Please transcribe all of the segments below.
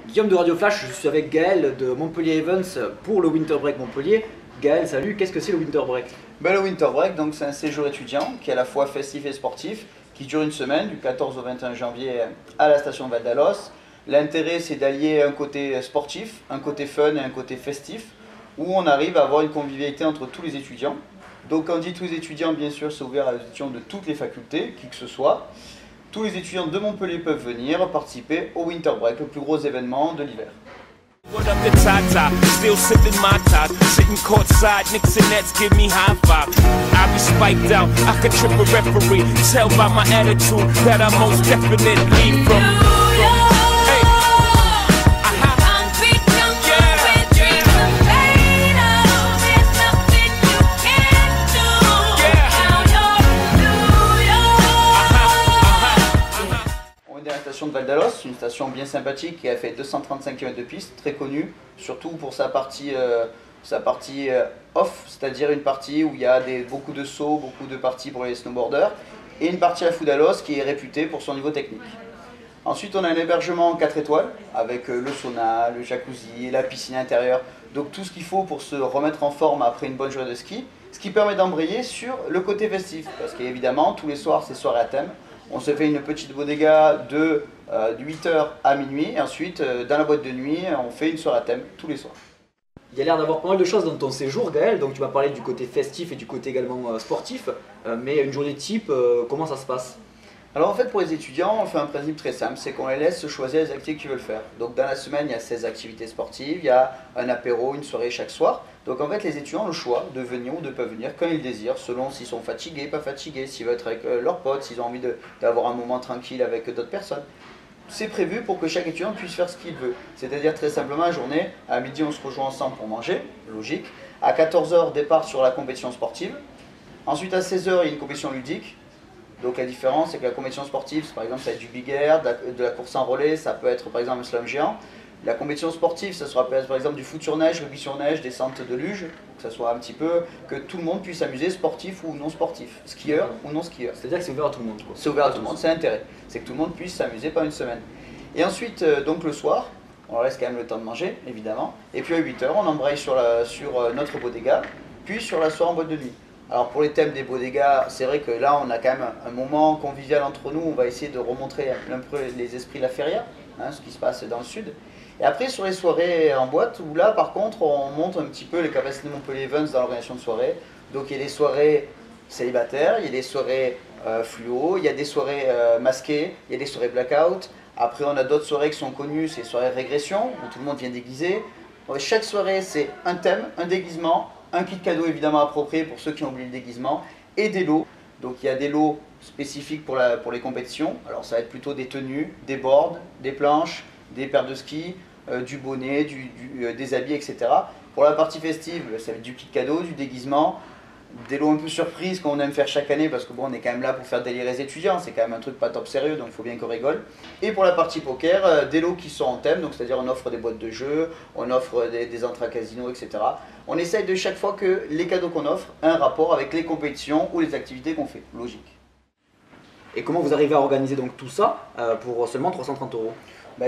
Guillaume de Radio Flash, je suis avec Gaël de Montpellier Events pour le Winter Break Montpellier. Gaël, salut, qu'est-ce que c'est le Winter Break? Le Winter Break, c'est un séjour étudiant qui est à la fois festif et sportif, qui dure une semaine, du 14 au 21 janvier à la station Val d'Alos. L'intérêt, c'est d'allier un côté sportif, un côté fun et un côté festif, où on arrive à avoir une convivialité entre tous les étudiants. Donc quand on dit tous les étudiants, bien sûr, c'est ouvert à les étudiants de toutes les facultés, qui que ce soit. Tous les étudiants de Montpellier peuvent venir participer au Winter Break, le plus gros événement de l'hiver. What up the Tata, still sipping my top, sitting courtside, Knicks and Nets give me high five. I be spiked out, I could trip a referee, tell by my attitude that I most definitely from. De Val d'Alos, une station bien sympathique qui a fait 235 km de piste, très connue, surtout pour sa partie off, c'est-à-dire une partie où il y a beaucoup de sauts, beaucoup de parties pour les snowboarders, et une partie à Foudalos qui est réputée pour son niveau technique. Ensuite, on a un hébergement 4 étoiles avec le sauna, le jacuzzi, la piscine intérieure, donc tout ce qu'il faut pour se remettre en forme après une bonne journée de ski, ce qui permet d'embrayer sur le côté festif, parce qu'évidemment, tous les soirs, c'est soirée à thème. On se fait une petite bodega de 8h à minuit et ensuite dans la boîte de nuit on fait une soirée à thème tous les soirs. Il y a l'air d'avoir pas mal de choses dans ton séjour Gaël, donc tu m'as parlé du côté festif et du côté également sportif, mais une journée type, comment ça se passe? Alors en fait pour les étudiants on fait un principe très simple, c'est qu'on les laisse choisir les activités qu'ils veulent faire. Donc dans la semaine il y a 16 activités sportives, il y a un apéro, une soirée chaque soir. Donc en fait les étudiants ont le choix de venir ou de ne pas venir quand ils désirent, selon s'ils sont fatigués, pas fatigués, s'ils veulent être avec leurs potes, s'ils ont envie d'avoir un moment tranquille avec d'autres personnes. C'est prévu pour que chaque étudiant puisse faire ce qu'il veut. C'est-à-dire très simplement la journée, à midi on se rejoint ensemble pour manger, logique. À 14h départ sur la compétition sportive. Ensuite à 16h il y a une compétition ludique. Donc la différence c'est que la compétition sportive, par exemple ça va être du big air, de la course en relais, ça peut être par exemple un slalom géant. La compétition sportive, ça sera par exemple du foot sur neige, rugby sur neige, descente de luge, que ça soit un petit peu, que tout le monde puisse s'amuser, sportif ou non sportif, skieur ou non skieur. C'est-à-dire que c'est ouvert à tout le monde. C'est ouvert à tout le monde, c'est l'intérêt, c'est que tout le monde puisse s'amuser pendant une semaine. Et ensuite, donc le soir, on leur laisse quand même le temps de manger, évidemment, et puis à 8h, on embraye sur notre bodega, puis sur la soirée en boîte de nuit. Alors pour les thèmes des bodegas, c'est vrai que là on a quand même un moment convivial entre nous, on va essayer de remontrer un peu les esprits de la feria, ce qui se passe dans le sud. Et après sur les soirées en boîte, où là par contre on monte un petit peu les capacités de Montpellier Events dans l'organisation de soirées. Donc il y a des soirées célibataires, il y a des soirées fluo, il y a des soirées masquées, il y a des soirées blackout. Après on a d'autres soirées qui sont connues, c'est les soirées régression, où tout le monde vient déguisé. Donc, chaque soirée c'est un thème, un déguisement, un kit cadeau évidemment approprié pour ceux qui ont oublié le déguisement, et des lots. Donc il y a des lots spécifiques pour les compétitions. Alors ça va être plutôt des tenues, des boards, des planches, des paires de ski, du bonnet, des habits, etc. Pour la partie festive, ça va être du kit cadeau, du déguisement, des lots un peu surprises qu'on aime faire chaque année parce que bon, on est quand même là pour faire délirer les étudiants, c'est quand même un truc pas top sérieux donc il faut bien qu'on rigole. Et pour la partie poker, des lots qui sont en thème, donc c'est-à-dire on offre des boîtes de jeux, on offre des entrées à casino, etc. On essaye de chaque fois que les cadeaux qu'on offre aient un rapport avec les compétitions ou les activités qu'on fait, logique. Et comment vous arrivez à organiser donc tout ça pour seulement 330 €?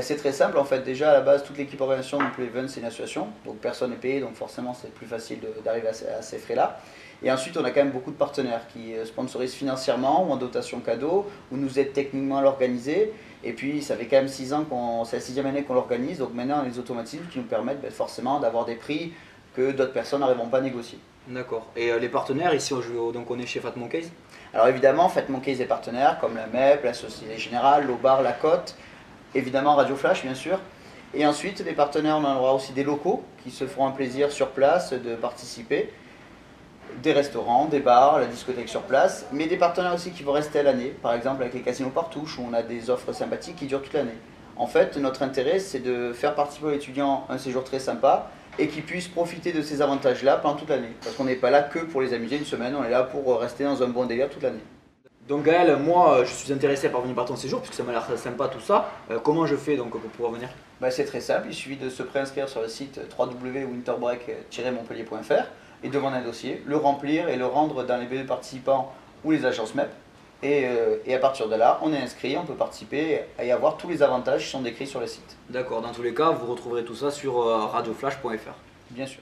C'est très simple en fait, déjà à la base toute l'équipe organisation de Montpellier Events c'est une association, donc personne n'est payé donc forcément c'est plus facile d'arriver à ces frais là. Et ensuite on a quand même beaucoup de partenaires qui sponsorisent financièrement ou en dotation cadeau, ou nous aident techniquement à l'organiser. Et puis ça fait quand même 6 ans, c'est la 6e année qu'on l'organise, donc maintenant on a les automatismes qui nous permettent forcément d'avoir des prix que d'autres personnes n'arriveront pas à négocier. D'accord. Et les partenaires, ici donc on est chez Fat Monkeys? Alors évidemment Fat Monkeys est partenaire, comme la MEP, la Société Générale, l'Aubar, la Côte. Évidemment Radio Flash bien sûr, et ensuite les partenaires on aura aussi des locaux qui se feront un plaisir sur place de participer, des restaurants, des bars, la discothèque sur place, mais des partenaires aussi qui vont rester à l'année, par exemple avec les casinos Partouche où on a des offres sympathiques qui durent toute l'année. En fait notre intérêt c'est de faire participer aux étudiants un séjour très sympa et qu'ils puissent profiter de ces avantages là pendant toute l'année, parce qu'on n'est pas là que pour les amuser une semaine, on est là pour rester dans un bon délire toute l'année. Donc Gaël, moi je suis intéressé par venir par ton séjour puisque ça m'a l'air sympa tout ça. Comment je fais donc pour pouvoir venir? C'est très simple, il suffit de se préinscrire sur le site www.winterbreak-montpellier.fr et demander un dossier, le remplir et le rendre dans les BE participants ou les agences MEP. Et à partir de là, on est inscrit, on peut participer et avoir tous les avantages qui sont décrits sur le site. D'accord, dans tous les cas, vous retrouverez tout ça sur radioflash.fr. Bien sûr.